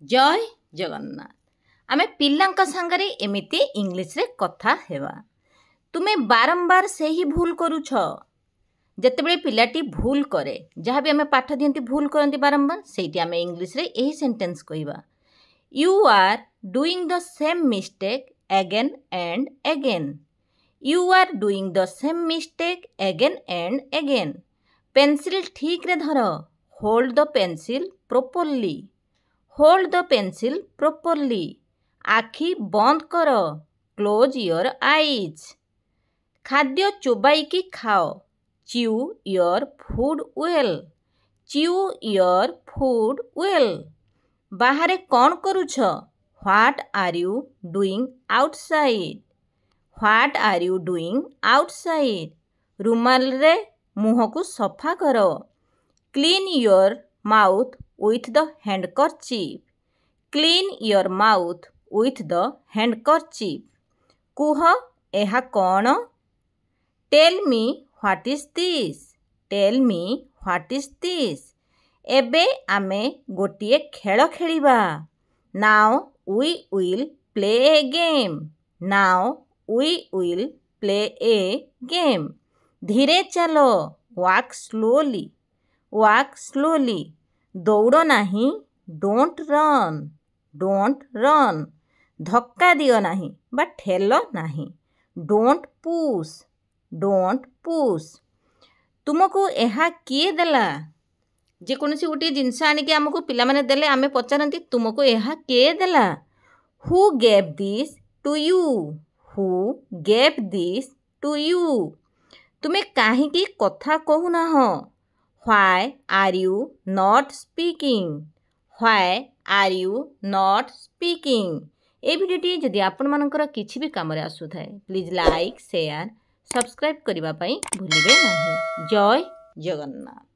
जय जगन्नाथ। आमे पिल्लांक संगरे एमिति इंग्लिश रे कथा हेवा। तुमे बारंबार से ही भूल करूछ। जेतेबेले पिलाटी भूल करे जहाँ भी आमे पाठ दियंती भूल करंती बारंबार सेठी आमे इंग्लिश रे एही सेंटेंस कहिबा। You are doing the same mistake again and again. You are doing the same mistake again and again. Pencil ठीक रे धर। Hold the pencil properly. Hold the pencil properly. आखि बंद कर। Close your eyes. खाद्य चोबाइकी खाओ। Chew your food well. Chew your food well. बाहरे कौन करूछ? What are you doing outside. What are you doing outside. रुमाल रे मुह को सफा कर। Clean your mouth with the handkerchief. Clean your mouth with the handkerchief. कुह एहा कौन? Tell me what is this. Tell me what is this. एबे आमे गोटिए खेल खेलिबा। Now we will play a game. Now we will play a game. धीरे चलो। Walk slowly. Walk slowly. दौड़ नहीं। Don't run. Don't run. धक्का दियो नहीं बा ठेल नहीं। Don't push. Don't push. तुमको एहा किए देला? जेकोसी गोटे जिनस आनिकी आमको पिला माने देले आमे पचारती तुमको एहा किए देला? Who gave this to you. Who gave this to you. तुमे काहींकी कथा कहूना हो? Why are you not speaking? Why are you not speaking? ए भिडियोटी जदि आपण मानकर किछि भी काम रे आसु थाए प्लीज लाइक शेयर सब्सक्राइब करिबा पई भूलिबे नाही। जय जगन्नाथ।